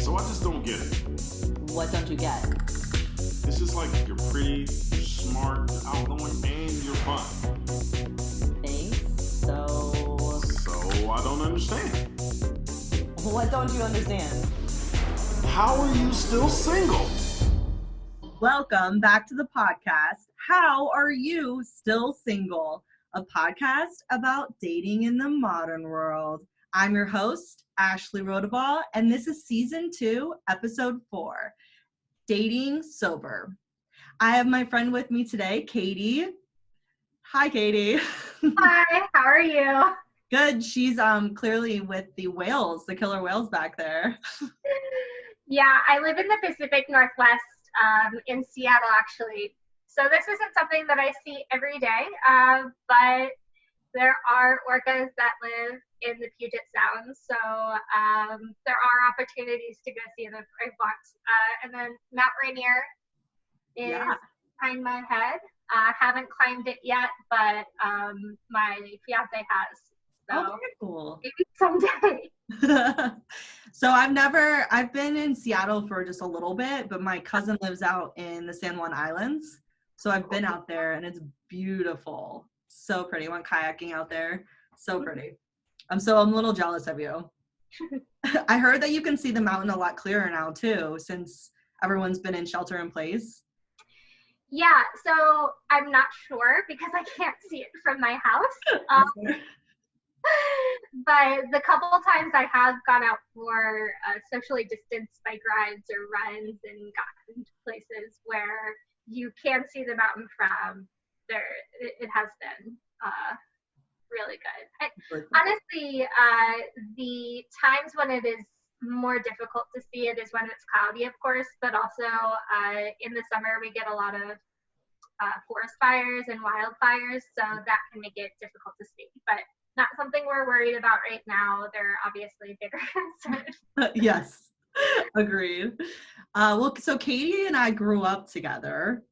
So I just don't get it. What don't you get? It's just like you're pretty, smart, outgoing, and you're fun. Thanks. So I don't understand. what don't you understand? How are you still single? Welcome back to the podcast. How are you still single? A podcast about dating in the modern world. I'm your host, Ashley Rodabaugh, and this is season 2, episode 4, Dating Sober. I have my friend with me today, Caitie. Hi, Caitie. Hi, how are you? Good. She's clearly with the whales, the killer whales back there. Yeah, I live in the Pacific Northwest, in Seattle, actually. So this isn't something that I see every day, but there are orcas that live in the Puget Sound, so there are opportunities to go see them if I want. And then Mount Rainier is behind my head. Haven't climbed it yet, but my fiance has. So Oh, very cool. maybe someday. So I've been in Seattle for just a little bit, but my cousin lives out in the San Juan Islands. So I've been out there and it's beautiful. So pretty. Went kayaking out there. So pretty. I'm a little jealous of you. I heard that you can see the mountain a lot clearer now too, since everyone's been in shelter in place. Yeah, so I'm not sure because I can't see it from my house. But the couple of times I have gone out for socially distanced bike rides or runs and gotten to places where you can see the mountain from, it has been really good. Honestly, the times when it is more difficult to see it is when it's cloudy, of course, but also in the summer we get a lot of forest fires and wildfires, so that can make it difficult to see. But not something we're worried about right now. They're obviously bigger concerns. Yes, agreed. So Caitie and I grew up together,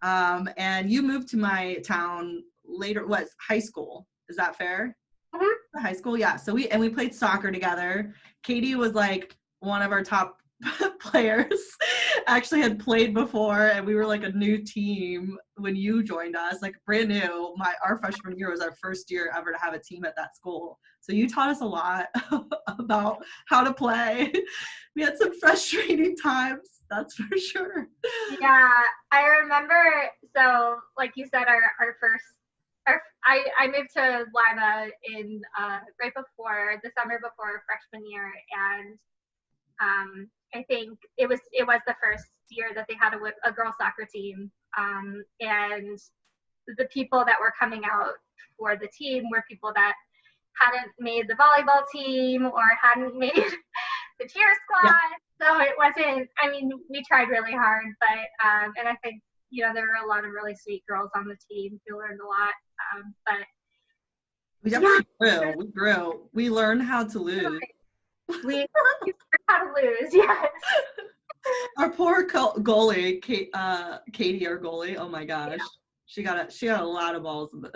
and you moved to my town later. What, high school? Is that fair? Mm-hmm. High school, yeah. So we played soccer together. Caitie was like one of our top players. Actually had played before, and we were like a new team when you joined us, like brand new. Our freshman year was our first year ever to have a team at that school. So you taught us a lot about how to play. We had some frustrating times, that's for sure. Yeah, I remember. So, like you said, I moved to Lima in right before the summer before freshman year, and I think it was the first year that they had a girls soccer team, and the people that were coming out for the team were people that hadn't made the volleyball team or hadn't made the cheer squad. Yeah. So it wasn't. I mean, we tried really hard, but and I think there were a lot of really sweet girls on the team who learned a lot. But we definitely grew. We grew. We learned how to lose. We learned how to lose. Yes. Our poor goalie, Caitie, our goalie. Oh my gosh, yeah. She got a lot of balls in the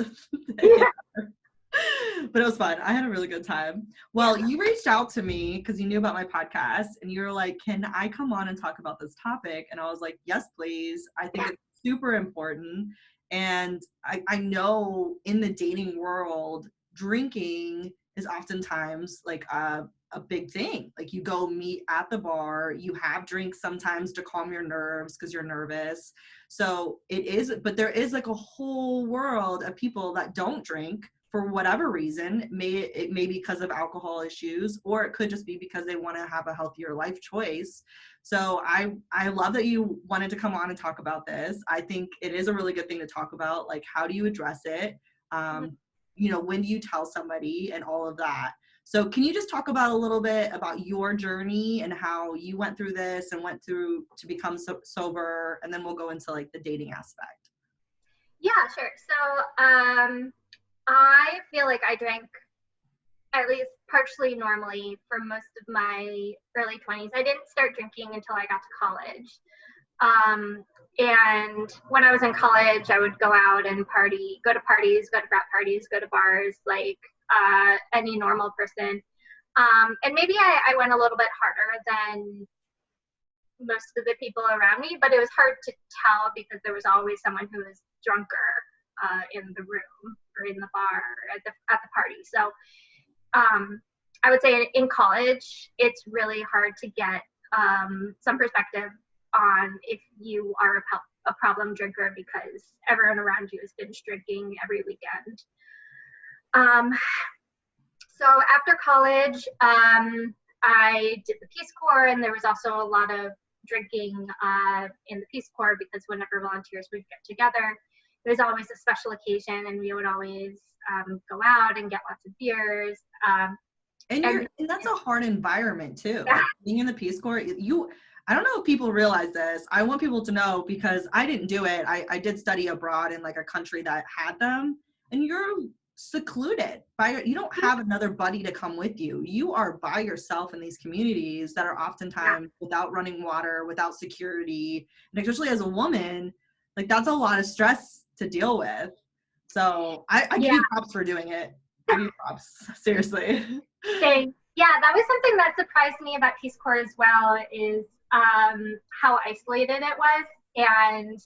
but it was fun. I had a really good time. Well, you reached out to me because you knew about my podcast, and you were like, "Can I come on and talk about this topic?" And I was like, "Yes, please. I think it's super important." And I know in the dating world, drinking is oftentimes like a big thing. Like you go meet at the bar, you have drinks sometimes to calm your nerves because you're nervous. So it is, but there is like a whole world of people that don't drink for whatever reason. It may be because of alcohol issues, or it could just be because they want to have a healthier life choice. So I love that you wanted to come on and talk about this. I think it is a really good thing to talk about. Like, how do you address it? When do you tell somebody and all of that? So can you just talk about a little bit about your journey and how you went through this and went through to become sober, and then we'll go into like the dating aspect. Yeah, sure. So I feel like I drank at least partially normally for most of my early 20s. I didn't start drinking until I got to college. And when I was in college, I would go out and go to parties, go to frat parties, go to bars, like any normal person. And maybe I went a little bit harder than most of the people around me, but it was hard to tell because there was always someone who was drunker in the room or in the bar or at the party. So I would say in college, it's really hard to get some perspective on if you are a problem drinker because everyone around you has been drinking every weekend. So after college, I did the Peace Corps, and there was also a lot of drinking in the Peace Corps because whenever volunteers would get together, there was always a special occasion, and we would always go out and get lots of beers. And that's a hard environment too. Like being in the Peace Corps, I don't know if people realize this. I want people to know because I didn't do it. I did study abroad in like a country that had them, and you're secluded you don't have another buddy to come with you. You are by yourself in these communities that are oftentimes without running water, without security, and especially as a woman, like that's a lot of stress to deal with. So I give you props for doing it. Give you props, seriously. Thanks. Yeah, that was something that surprised me about Peace Corps as well, is how isolated it was. And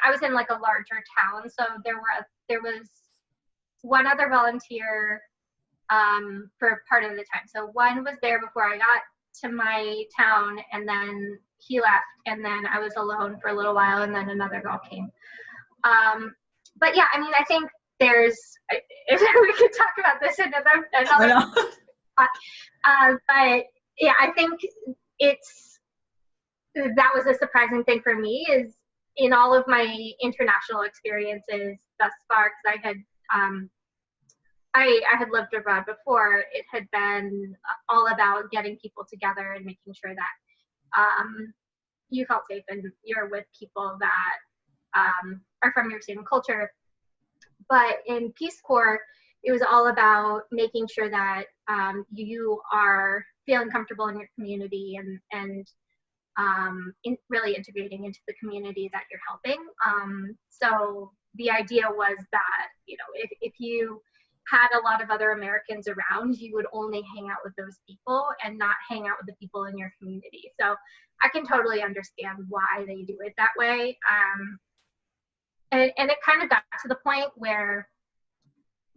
I was in like a larger town, so there was one other volunteer for part of the time. So one was there before I got to my town, and then he left, and then I was alone for a little while, and then another girl came. But yeah, I mean, I think we could talk about this another but yeah, I think that was a surprising thing for me, is in all of my international experiences thus far, because I had lived abroad before, it had been all about getting people together and making sure that you felt safe and you're with people that are from your same culture. But in Peace Corps, it was all about making sure that you are feeling comfortable in your community and really integrating into the community that you're helping. So the idea was that, if you had a lot of other Americans around, you would only hang out with those people and not hang out with the people in your community. So I can totally understand why they do it that way. And it kind of got to the point where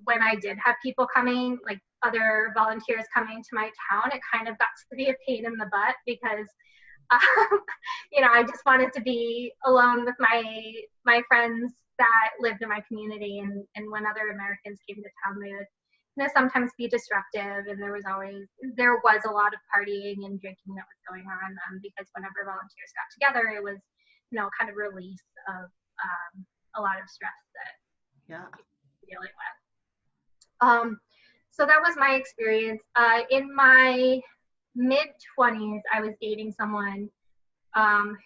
when I did have people coming, like other volunteers coming to my town, it kind of got to be a pain in the butt because, I just wanted to be alone with my friends that lived in my community. And when other Americans came to town, they would sometimes be disruptive. And there was a lot of partying and drinking that was going on because whenever volunteers got together, it was, kind of release of a lot of stress that dealing with. So that was my experience. In my mid-20s, I was dating someone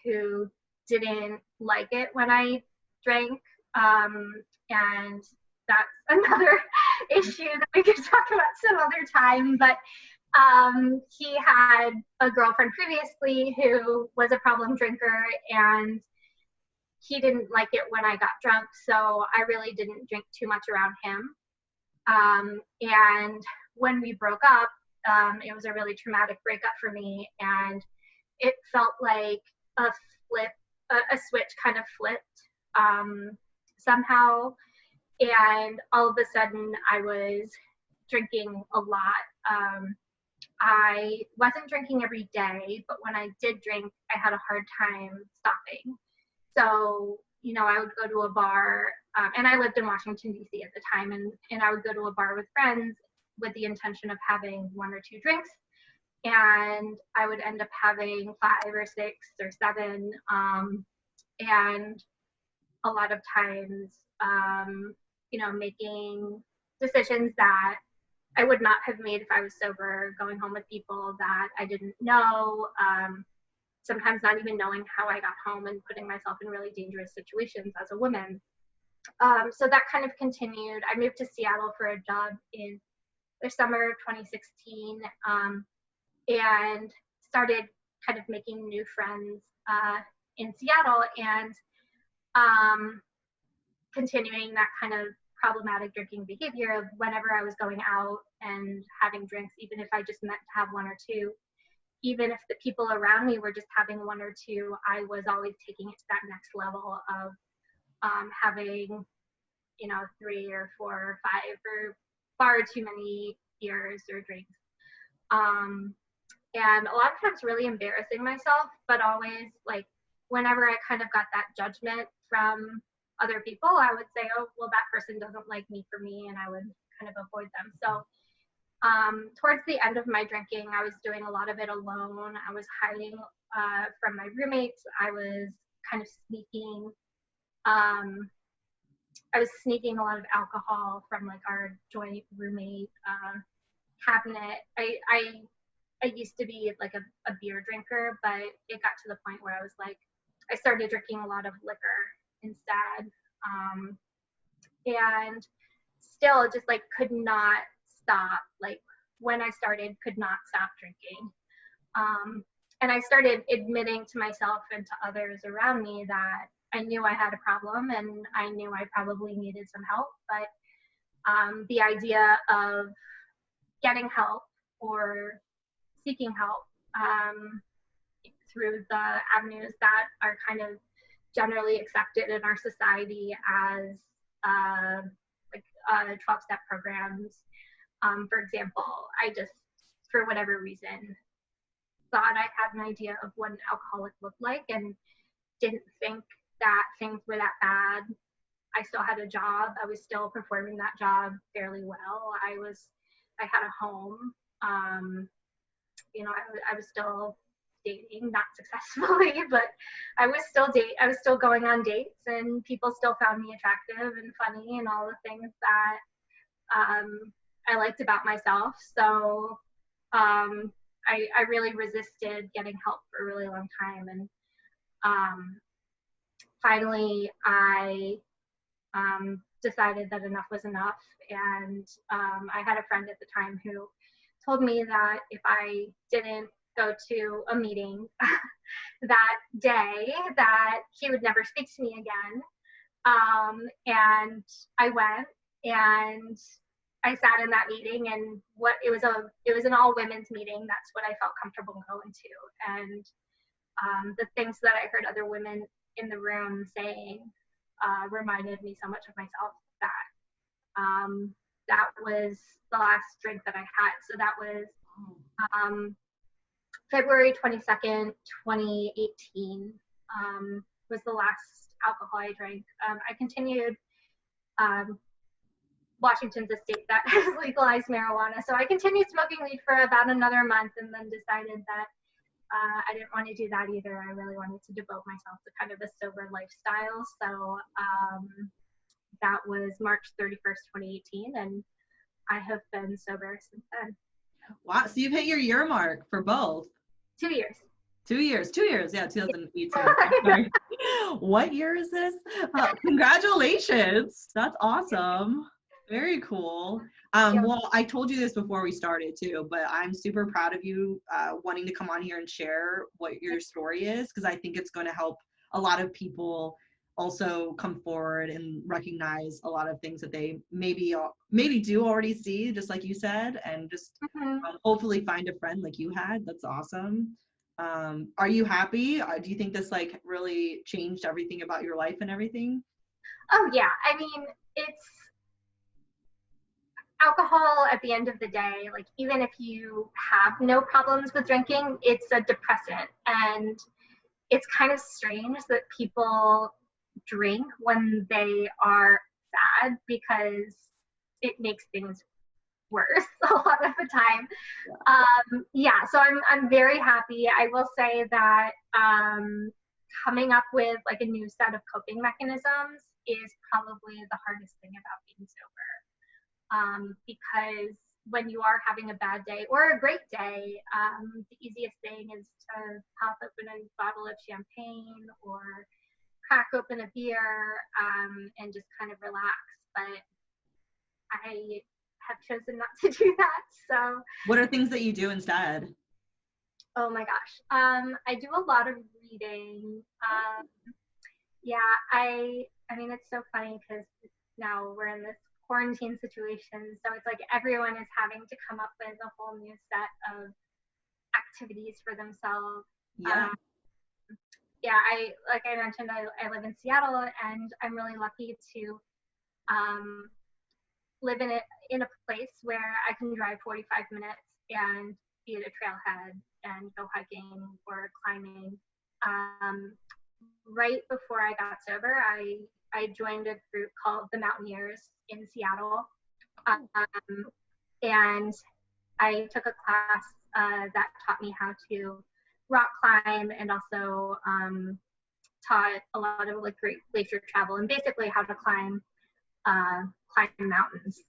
who didn't like it when I drank, and that's another issue that we could talk about some other time. But he had a girlfriend previously who was a problem drinker, and he didn't like it when I got drunk, so I really didn't drink too much around him. And when we broke up, it was a really traumatic breakup for me, and it felt like a switch kind of flipped somehow, and all of a sudden I was drinking a lot. I wasn't drinking every day, but when I did drink, I had a hard time stopping. So, I would go to a bar, and I lived in Washington, D.C. at the time, and I would go to a bar with friends with the intention of having 1 or 2 drinks, and I would end up having 5 or 6 or 7, and a lot of times, making decisions that I would not have made if I was sober, going home with people that I didn't know, sometimes not even knowing how I got home and putting myself in really dangerous situations as a woman. So that kind of continued. I moved to Seattle for a job in the summer of 2016, and started kind of making new friends in Seattle, and continuing that kind of problematic drinking behavior of whenever I was going out and having drinks, even if I just meant to have one or two. Even if the people around me were just having one or two, I was always taking it to that next level of having, 3 or 4 or 5 or far too many beers or drinks. And a lot of times really embarrassing myself, but always like whenever I kind of got that judgment from other people, I would say, oh, well, that person doesn't like me for me, and I would kind of avoid them. So towards the end of my drinking, I was doing a lot of it alone. I was hiding from my roommates. I was kind of sneaking. I was sneaking a lot of alcohol from like our joint roommate cabinet. I used to be like a beer drinker, but it got to the point where I was like, I started drinking a lot of liquor instead. And still just like could not stop. Like when I started, could not stop drinking. And I started admitting to myself and to others around me that I knew I had a problem and I knew I probably needed some help. But the idea of getting help or seeking help through the avenues that are kind of generally accepted in our society as 12-step programs. For example, I just, for whatever reason, thought I had an idea of what an alcoholic looked like and didn't think that things were that bad. I still had a job. I was still performing that job fairly well. I had a home. I was still dating, not successfully, but I was still going on dates, and people still found me attractive and funny and all the things that I liked about myself. So I really resisted getting help for a really long time. And finally, I decided that enough was enough. And I had a friend at the time who told me that if I didn't go to a meeting that day, that he would never speak to me again. And I went, and I sat in that meeting, and it was an all women's meeting. That's what I felt comfortable going to. And the things that I heard other women in the room saying reminded me so much of myself that that was the last drink that I had. So that was February 22nd, 2018 was the last alcohol I drank. I continued. Washington's a state that has legalized marijuana, so I continued smoking weed for about another month, and then decided that I didn't want to do that either. I really wanted to devote myself to kind of a sober lifestyle. So that was March 31st, 2018, and I have been sober since then. Wow, so you've hit your year mark for both. 2 years. 2 years, yeah, 2018. What year is this? Congratulations, that's awesome. Very cool. Well, I told you this before we started too, but I'm super proud of you wanting to come on here and share what your story is, because I think it's going to help a lot of people also come forward and recognize a lot of things that they maybe do already see, just like you said, and just hopefully find a friend like you had. That's awesome. Are you happy? Do you think this like really changed everything about your life and everything? Oh yeah, I mean, it's alcohol at the end of the day. Like, even if you have no problems with drinking, it's a depressant, and it's kind of strange that people drink when they are sad, because it makes things worse a lot of the time. So I'm very happy. I will say that coming up with like a new set of coping mechanisms is probably the hardest thing about being sober. Because when you are having a bad day or a great day, the easiest thing is to pop open a bottle of champagne or crack open a beer and just kind of relax. But I have chosen not to do that. So what are things that you do instead? Oh my gosh. I do a lot of reading. I mean, it's so funny because now we're in this quarantine situation. So it's like everyone is having to come up with a whole new set of activities for themselves. Yeah. Yeah, like I mentioned, I live in Seattle, and I'm really lucky to live in a place where I can drive 45 minutes and be at a trailhead and go hiking or climbing. Right before I got sober, I joined a group called the Mountaineers in Seattle, and I took a class that taught me how to rock climb, and also taught a lot of like great glacier travel and basically how to climb mountains.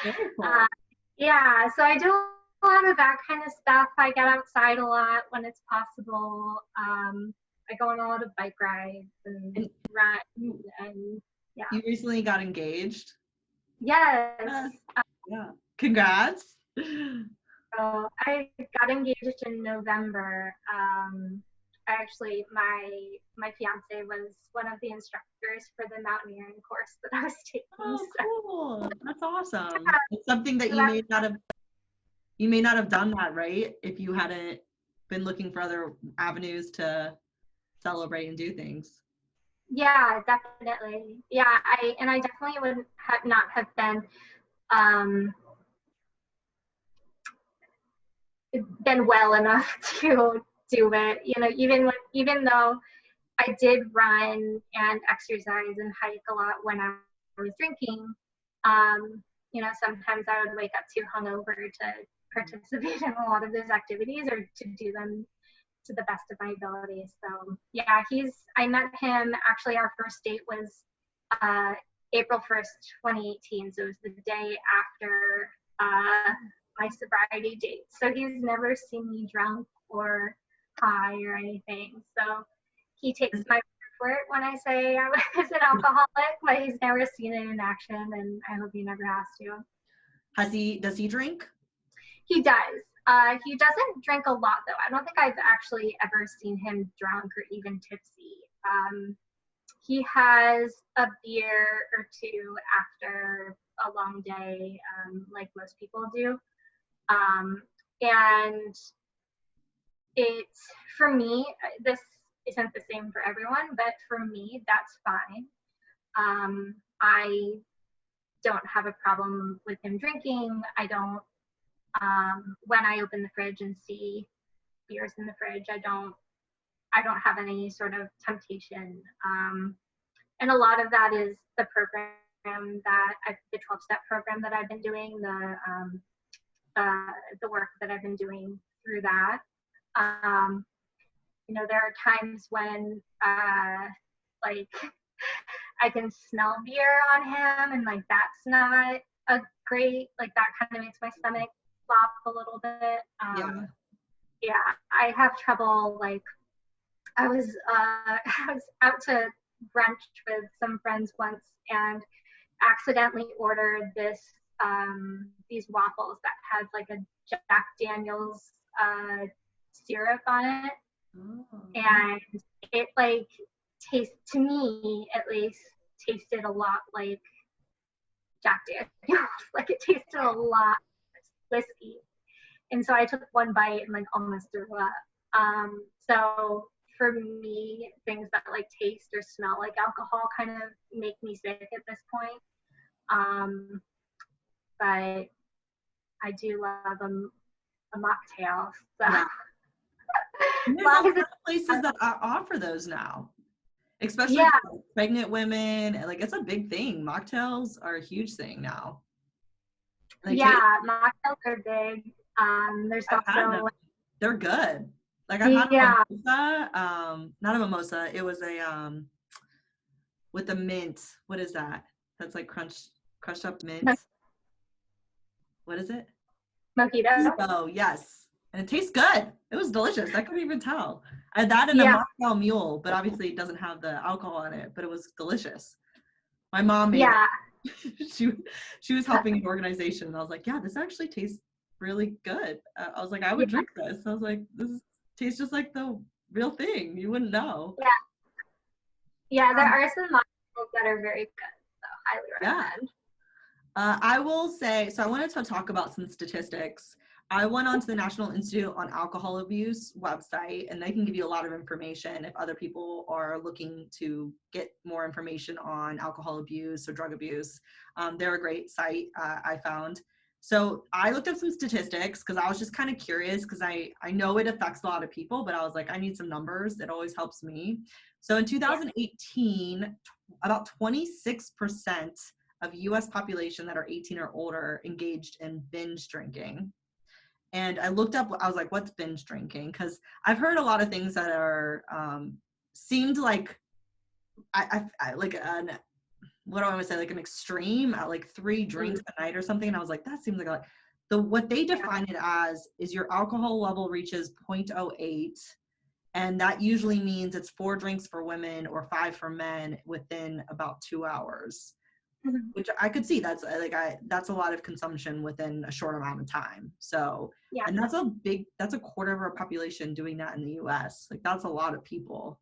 Very cool. Yeah, so I do a lot of that kind of stuff. I get outside a lot when it's possible. I go on a lot of bike rides and run, and yeah. You recently got engaged? Yes. Yeah. Congrats. So I got engaged in November. Actually, my fiance was one of the instructors for the mountaineering course that I was taking. Oh, cool! That's awesome. Yeah. It's something that you may not have done that, right? If you hadn't been looking for other avenues to celebrate and do things. Yeah, definitely. Yeah, I definitely would not have been well enough to do it. You know, even though I did run and exercise and hike a lot when I was drinking, you know, sometimes I would wake up too hungover to participate in a lot of those activities or to do them to the best of my ability. So yeah, I met him, actually our first date was April 1st, 2018. So it was the day after my sobriety date. So he's never seen me drunk or high or anything. So he takes my word for it when I say I was an alcoholic, but he's never seen it in action, and I hope he never has to. Does he drink? He does. He doesn't drink a lot, though. I don't think I've actually ever seen him drunk or even tipsy. He has a beer or two after a long day, like most people do. And it's, for me, this isn't the same for everyone, but for me, that's fine. I don't have a problem with him drinking. I don't, when I open the fridge and see beers in the fridge, I don't have any sort of temptation. And a lot of that is the program the 12-step program that I've been doing, the work that I've been doing through that. You know, there are times when like I can smell beer on him, and like that's not a great, like that kind of makes my stomach flop a little bit. Yeah, I have trouble. Like I was out to brunch with some friends once and accidentally ordered these waffles that had like a Jack Daniels syrup on it. Oh. And it like to me at least tasted a lot like Jack Daniels. Like it tasted a lot whiskey. And so I took one bite and like almost threw up. So for me, things that like taste or smell like alcohol kind of make me sick at this point. But I do love a mocktail. So. Yeah. There's a lot of places that offer those now, especially for pregnant women. Like it's a big thing. Mocktails are a huge thing now. Mocktails are big. There's also they're good. Like I had a mimosa, not a mimosa. It was a with the mint. What is that? That's like crushed up mint. What is it? Mojito. Oh yes. And it tastes good. It was delicious. I couldn't even tell. I had that in a mocktail mule, but obviously it doesn't have the alcohol in it, but it was delicious. My mom made it. She was helping an organization, and I was like, yeah, this actually tastes really good. I was like, I would drink this. I was like, tastes just like the real thing. You wouldn't know. Yeah, there are some mocktails that are very good, so highly recommend. I will say, so I wanted to talk about some statistics. I went onto the National Institute on Alcohol Abuse website, and they can give you a lot of information if other people are looking to get more information on alcohol abuse or drug abuse. They're a great site, I found. So I looked up some statistics because I was just kind of curious because I know it affects a lot of people, but I was like, I need some numbers. It always helps me. So in 2018, about 26% of US population that are 18 or older engaged in binge drinking. And I looked up, I was like, what's binge drinking? Because I've heard a lot of things that are, seemed like, I like an, what do I want to say, like an extreme at like 3 drinks a night or something. And I was like, that seems like a lot. What they define it as is your alcohol level reaches 0.08. And that usually means it's 4 drinks for women or 5 for men within about 2 hours. Which I could see that's a lot of consumption within a short amount of time. So, and that's a quarter of our population doing that in the US. Like that's a lot of people.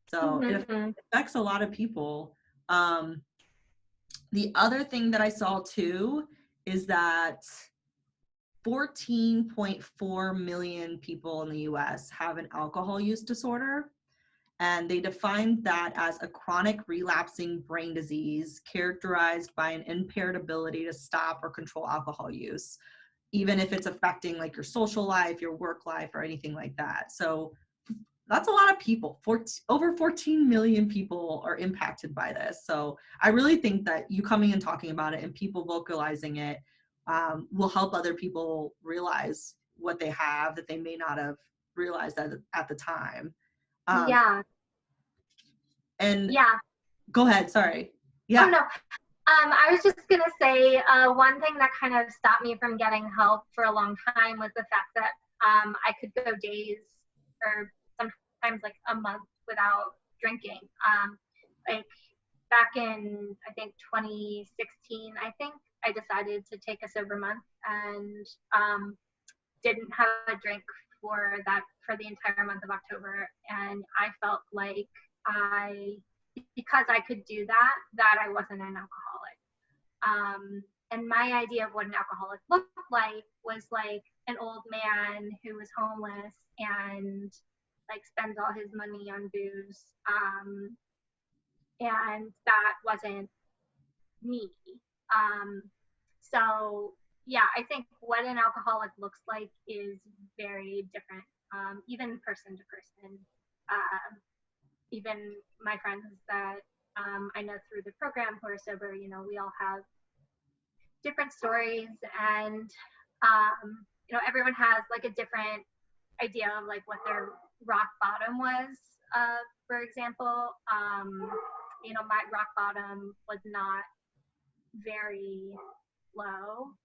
So it affects a lot of people. The other thing that I saw too is that 14.4 million people in the US have an alcohol use disorder. And they defined that as a chronic relapsing brain disease characterized by an impaired ability to stop or control alcohol use, even if it's affecting like your social life, your work life, or anything like that. So that's a lot of people. Over 14 million people are impacted by this. So I really think that you coming and talking about it and people vocalizing it will help other people realize what they have that they may not have realized at the time. And go ahead, sorry. Oh no. I was just gonna say one thing that kind of stopped me from getting help for a long time was the fact that I could go days or sometimes like a month without drinking. Like back in I think 2016, I think I decided to take a sober month and didn't have a drink for the entire month of October, and I felt like because I could do that I wasn't an alcoholic. And my idea of what an alcoholic looked like was like an old man who was homeless and like spends all his money on booze. And that wasn't me. So yeah, I think what an alcoholic looks like is very different, even person to person. Even my friends that I know through the program who are sober, you know, we all have different stories, and you know, everyone has like a different idea of like what their rock bottom was. For example, you know, my rock bottom was not very low.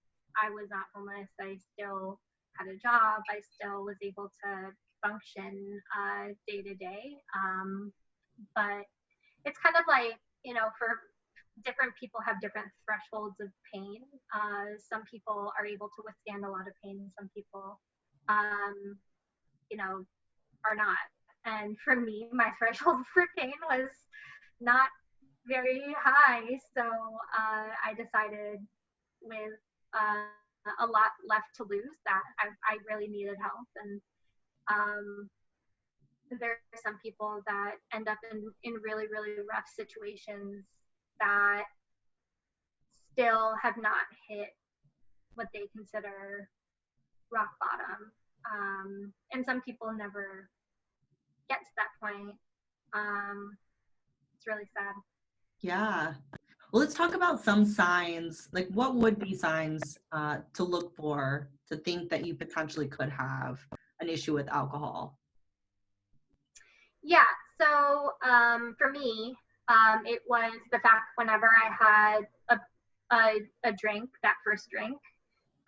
I was not homeless. I still had a job. I still was able to function day to day. But it's kind of like, you know, for different people have different thresholds of pain. Some people are able to withstand a lot of pain. Some people, you know, are not. And for me, my threshold for pain was not very high. So I decided with a lot left to lose that I really needed help. And there are some people that end up in really, really rough situations that still have not hit what they consider rock bottom. And some people never get to that point. It's really sad. Yeah. Well, let's talk about some signs. Like, what would be signs to look for to think that you potentially could have an issue with alcohol? Yeah. So for me, it was the fact whenever I had a drink, that first drink,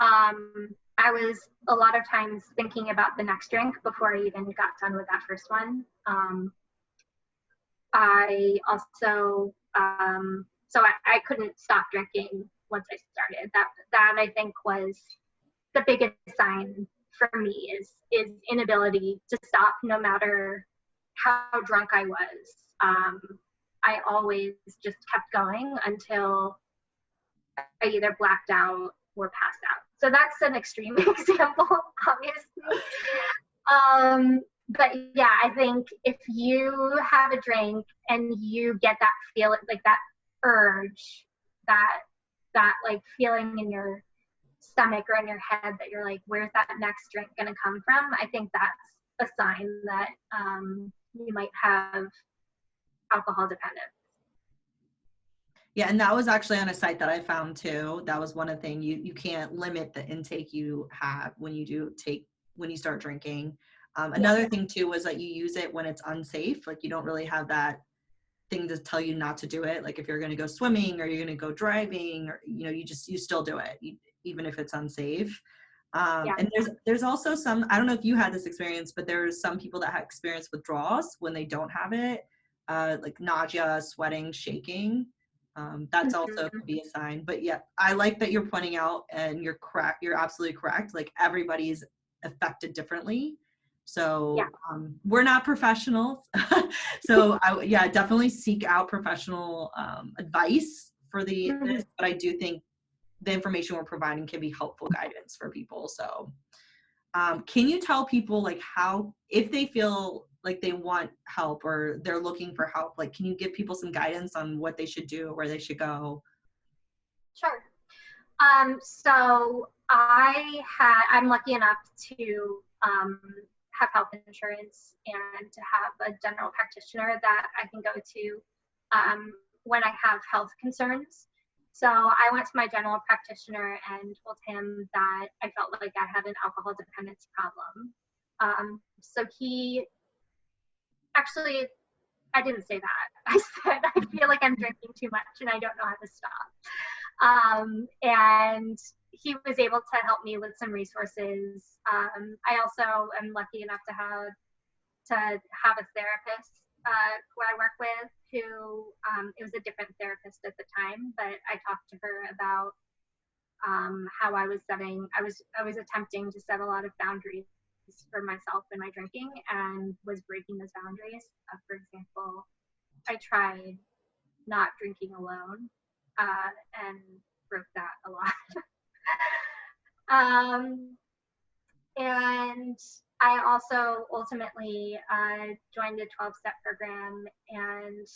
I was a lot of times thinking about the next drink before I even got done with that first one. I also, so I couldn't stop drinking once I started. That I think was the biggest sign for me is inability to stop no matter how drunk I was. I always just kept going until I either blacked out or passed out. So that's an extreme example, obviously. But yeah, I think if you have a drink and you get that feeling, like that urge, that like feeling in your stomach or in your head that you're like, where's that next drink going to come from? I think that's a sign that you might have alcohol dependence. Yeah, and that was actually on a site that I found too. That was one of the things, you can't limit the intake you have when you start drinking. Another thing too was that you use it when it's unsafe. Like you don't really have that thing to tell you not to do it. Like if you're going to go swimming or you're going to go driving, or you still do it even if it's unsafe. And there's also some, I don't know if you had this experience, but there's some people that have experienced withdrawals when they don't have it, like nausea, sweating, shaking. That's also could be a sign. But yeah, I like that you're pointing out, and you're correct. You're absolutely correct. Like everybody's affected differently. So we're not professionals. So definitely seek out professional advice for this. But I do think the information we're providing can be helpful guidance for people. So can you tell people like how, if they feel like they want help or they're looking for help, like can you give people some guidance on what they should do, where they should go? Sure. So I'm lucky enough to have health insurance and to have a general practitioner that I can go to when I have health concerns. So I went to my general practitioner and told him that I felt like I had an alcohol dependence problem. So he actually, I didn't say that. I said, I feel like I'm drinking too much and I don't know how to stop. And he was able to help me with some resources. I also am lucky enough to have a therapist who I work with, who it was a different therapist at the time, but I talked to her about how I was attempting to set a lot of boundaries for myself in my drinking and was breaking those boundaries. For example, I tried not drinking alone and broke that a lot. And I also ultimately joined the 12-step program and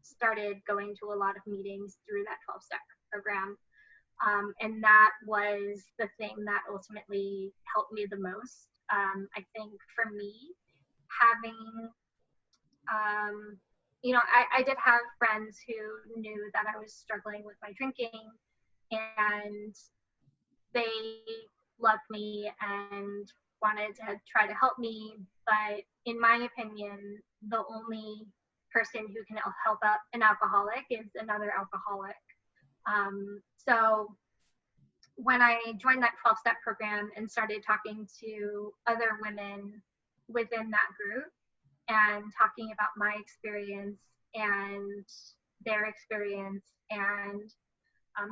started going to a lot of meetings through that 12-step program. And that was the thing that ultimately helped me the most. I think for me, having, I did have friends who knew that I was struggling with my drinking, and they loved me and wanted to try to help me. But in my opinion, the only person who can help out an alcoholic is another alcoholic. So when I joined that 12-step program and started talking to other women within that group and talking about my experience and their experience and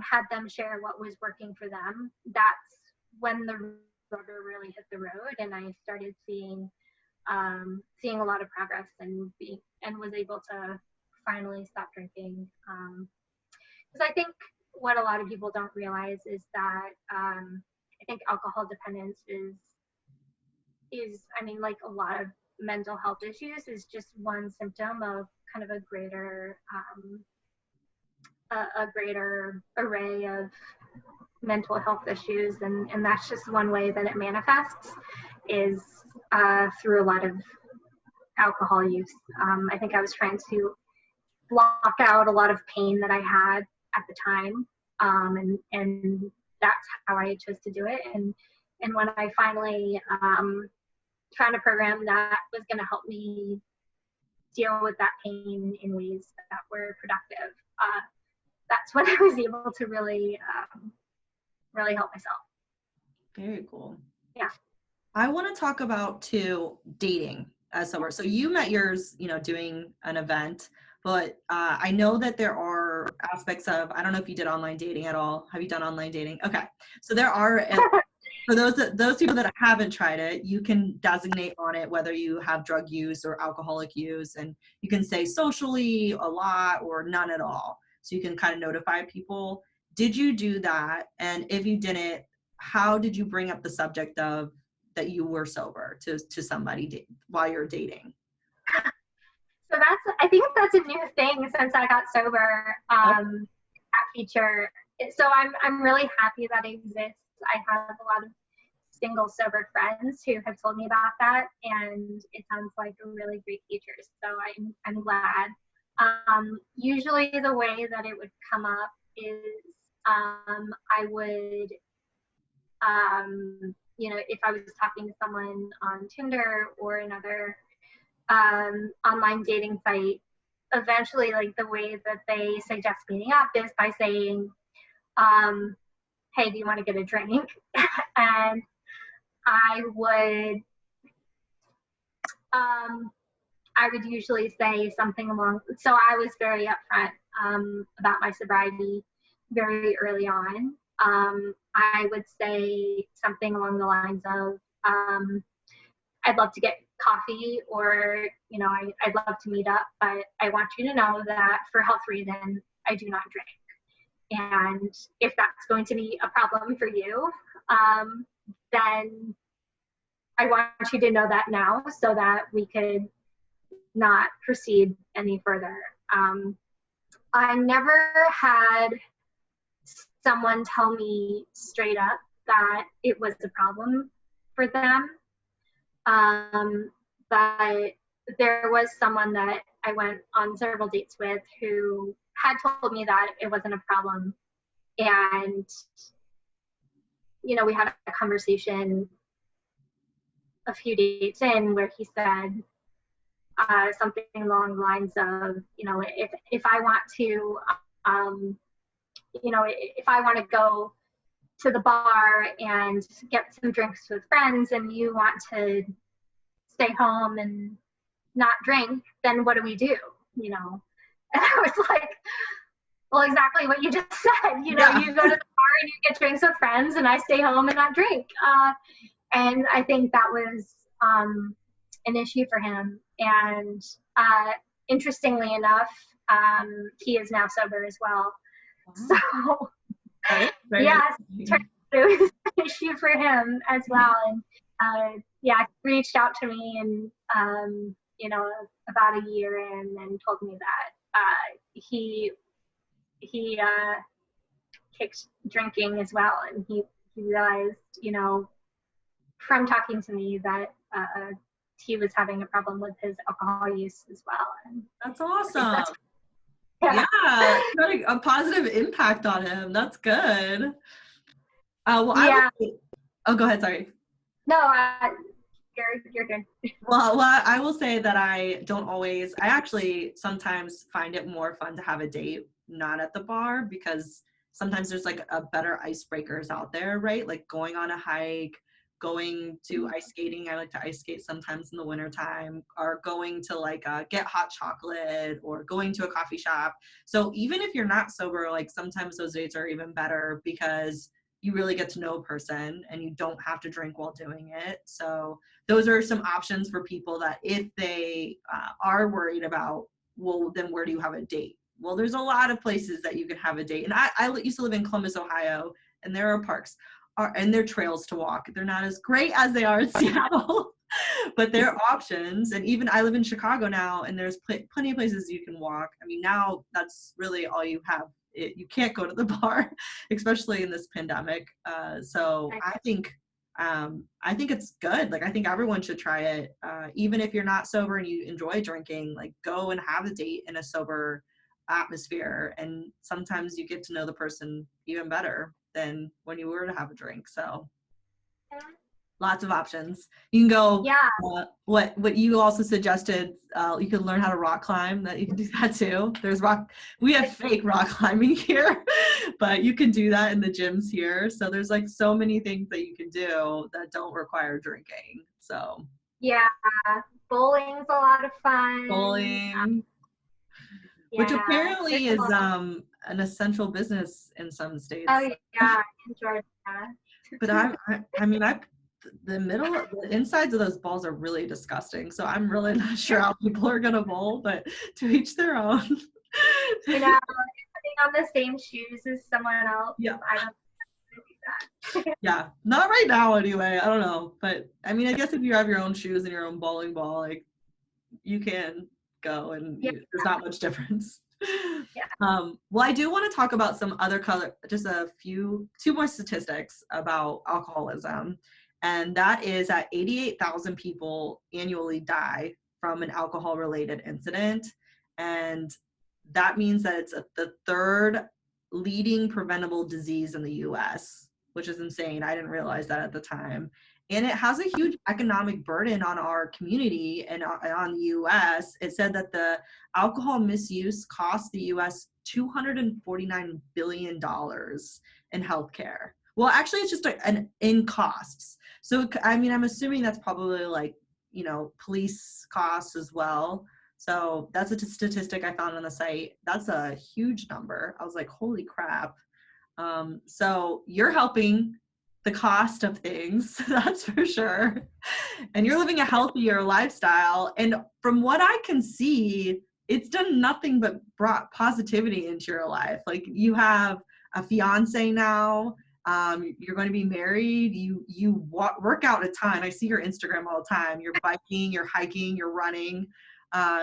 had them share what was working for them, that's when the rubber really hit the road, and I started seeing a lot of progress and was able to finally stop drinking. Because I think what a lot of people don't realize is that I think alcohol dependence is I mean, like a lot of mental health issues, is just one symptom of kind of a greater array of mental health issues, and that's just one way that it manifests is through a lot of alcohol use. I think I was trying to block out a lot of pain that I had at the time, and that's how I chose to do it. And when I finally found a program that was going to help me deal with that pain in ways that were productive, that's when I was able to really help myself. Very cool. Yeah. I want to talk about too dating as sober. So you met yours, doing an event, but I know that there are aspects of, I don't know if you did online dating at all. Have you done online dating? Okay. So there are, for those people that haven't tried it, you can designate on it whether you have drug use or alcoholic use, and you can say socially, a lot, or none at all. So you can kind of notify people. did you do that? And if you didn't, how did you bring up the subject of that you were sober to somebody while you're dating? So I think that's a new thing since I got sober. That feature. So I'm really happy that it exists. I have a lot of single sober friends who have told me about that, and it sounds like a really great feature. So I'm glad. Usually the way that it would come up is I would, if I was talking to someone on Tinder or another online dating site, eventually, like, the way that they suggest meeting up is by saying, hey, do you want to get a drink? And I would usually say something so I was very upfront about my sobriety very early on. I would say something along the lines of, I'd love to get coffee, or, I'd love to meet up, but I want you to know that for health reasons, I do not drink. And if that's going to be a problem for you, then I want you to know that now so that we could not proceed any further. I never had someone tell me straight up that it was a problem for them. But there was someone that I went on several dates with who had told me that it wasn't a problem. And, we had a conversation a few dates in where he said something along the lines of, if I want to, if I want to go to the bar and get some drinks with friends and you want to stay home and not drink, then what do we do? And I was like, well, exactly what you just said. You go to the bar and you get drinks with friends, and I stay home and not drink. And I think that was an issue for him. And interestingly enough, he is now sober as well. So yes, it was an issue for him as well. And he reached out to me and about a year in, and told me that he kicked drinking as well, and he realized, from talking to me, that he was having a problem with his alcohol use as well. And that's awesome. Yeah, a positive impact on him. That's good. Oh, go ahead. Sorry. No, you're good. Well, I will say that I actually sometimes find it more fun to have a date not at the bar, because sometimes there's like a better icebreakers out there, right? Like going on a hike, going to ice skating. I like to ice skate sometimes in the wintertime, or going to get hot chocolate, or going to a coffee shop. So even if you're not sober, like sometimes those dates are even better because you really get to know a person and you don't have to drink while doing it. So those are some options for people that if they are worried about, well, then where do you have a date? Well, there's a lot of places that you can have a date. And I used to live in Columbus, Ohio, and there are parks and there are trails to walk. They're not as great as they are in Seattle, but there are options. And even I live in Chicago now, and there's plenty of places you can walk. I mean, now that's really all you have. You can't go to the bar, especially in this pandemic. So I think it's good. Like, I think everyone should try it. Even if you're not sober and you enjoy drinking, like, go and have a date in a sober atmosphere. And sometimes you get to know the person even better than when you were to have a drink. So lots of options. You can go, what you also suggested, you can learn how to rock climb. That you can do that too. We have fake rock climbing here, but you can do that in the gyms here. So there's like so many things that you can do that don't require drinking. So bowling's a lot of fun. Bowling, which apparently is an essential business in some states. Oh yeah, in Georgia. But the insides of those balls are really disgusting. So I'm really not sure how people are gonna bowl, but to each their own. It's on the same shoes as someone else. Yeah. I don't do that. Yeah, not right now anyway. I don't know, but I mean, I guess if you have your own shoes and your own bowling ball, like you can go, and Yeah. there's not much difference. Yeah. Well, I do want to talk about some other just two more statistics about alcoholism, and that is that 88,000 people annually die from an alcohol-related incident, and that means that it's the third leading preventable disease in the U.S., which is insane. I didn't realize that at the time. And it has a huge economic burden on our community and on the U.S. It said that the alcohol misuse cost the U.S. $249 billion in healthcare. Well, actually, it's just in costs. So, I mean, I'm assuming that's probably like, police costs as well. So that's a statistic I found on the site. That's a huge number. I was like, holy crap. So you're helping the cost of things, that's for sure. And you're living a healthier lifestyle. And from what I can see, it's done nothing but brought positivity into your life. Like, you have a fiance now. You're going to be married. You work out a ton. I see your Instagram all the time. You're biking, you're hiking, you're running.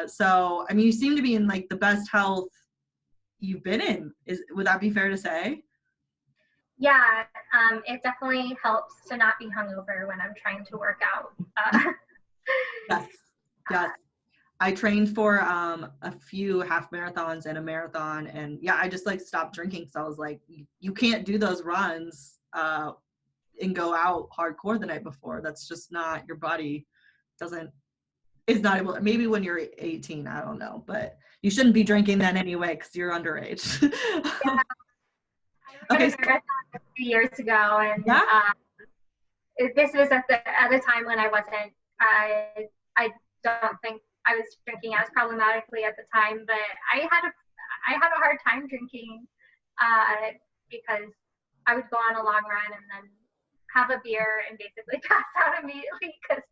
So, I mean, you seem to be in like the best health you've been in. Would that be fair to say? Yeah, it definitely helps to not be hungover when I'm trying to work out. Yes. I trained for a few half marathons and a marathon, and yeah, I just like stopped drinking because I was like, you can't do those runs and go out hardcore the night before. That's just not, your body is not able. Maybe when you're 18, I don't know, but you shouldn't be drinking then anyway because you're underage. Yeah. Okay. A few years ago, and yeah? This was at the time when I wasn't. I don't think I was drinking as problematically at the time, but I had a hard time drinking because I would go on a long run and then have a beer and basically pass out immediately because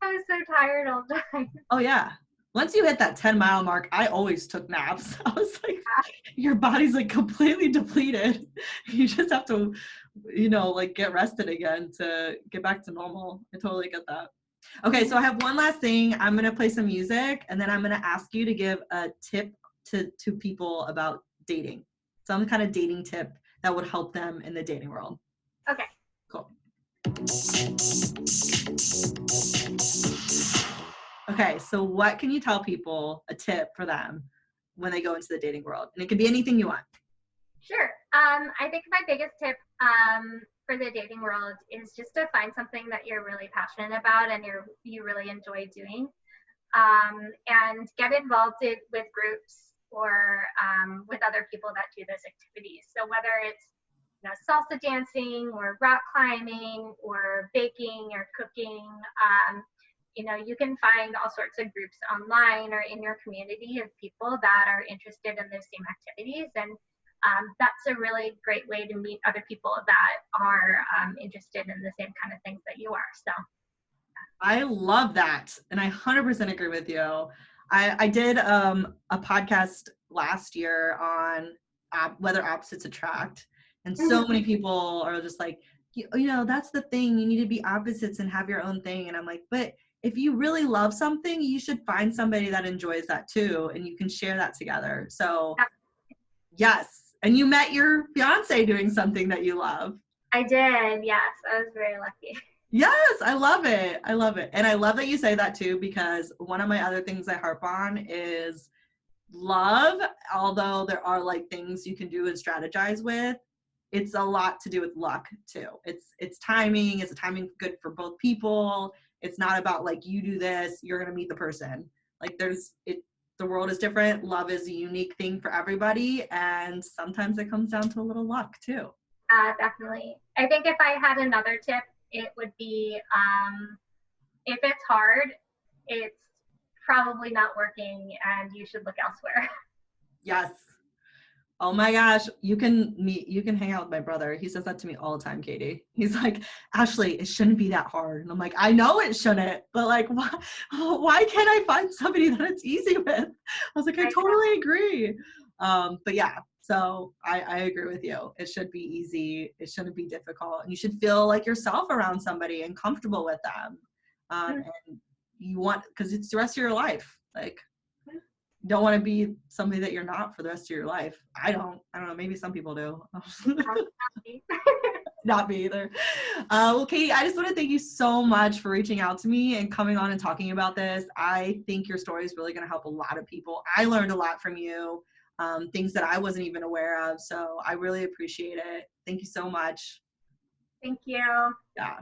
I was so tired all the time. Oh yeah. Once you hit that 10-mile mark, I always took naps. I was like, your body's like completely depleted. You just have to, like get rested again to get back to normal. I totally get that. Okay, so I have one last thing. I'm going to play some music, and then I'm going to ask you to give a tip to people about dating. Some kind of dating tip that would help them in the dating world. Okay. Cool. Okay, so what can you tell people, a tip for them when they go into the dating world? And it can be anything you want. Sure. I think my biggest tip for the dating world is just to find something that you're really passionate about and you really enjoy doing, and get involved with groups or with other people that do those activities. So whether it's salsa dancing or rock climbing or baking or cooking, you can find all sorts of groups online or in your community of people that are interested in those same activities. And that's a really great way to meet other people that are interested in the same kind of things that you are. So I love that. And I 100% agree with you. I did a podcast last year on whether opposites attract. And so many people are just like, that's the thing. You need to be opposites and have your own thing. And I'm like, but if you really love something, you should find somebody that enjoys that too. And you can share that together. So yes. And you met your fiance doing something that you love. I did. Yes. I was very lucky. Yes. I love it. I love it. And I love that you say that too, because one of my other things I harp on is love. Although there are like things you can do and strategize with, it's a lot to do with luck too. It's timing. It's a timing good for both people. It's not about like, you do this, you're going to meet the person. Like the world is different. Love is a unique thing for everybody. And sometimes it comes down to a little luck too. Definitely. I think if I had another tip, it would be, if it's hard, it's probably not working and you should look elsewhere. Yes. Oh my gosh, you can hang out with my brother. He says that to me all the time, Caitie. He's like, Ashley, it shouldn't be that hard. And I'm like, I know it shouldn't, but like, why can't I find somebody that it's easy with? I was like, I totally agree. But yeah, So I agree with you. It should be easy. It shouldn't be difficult. And you should feel like yourself around somebody and comfortable with them. And you want, because it's the rest of your life. Like, you don't want to be somebody that you're not for the rest of your life. I don't know. Maybe some people do. Not me either. Well, Caitie, I just want to thank you so much for reaching out to me and coming on and talking about this. I think your story is really going to help a lot of people. I learned a lot from you, things that I wasn't even aware of. So I really appreciate it. Thank you so much. Thank you. Yeah.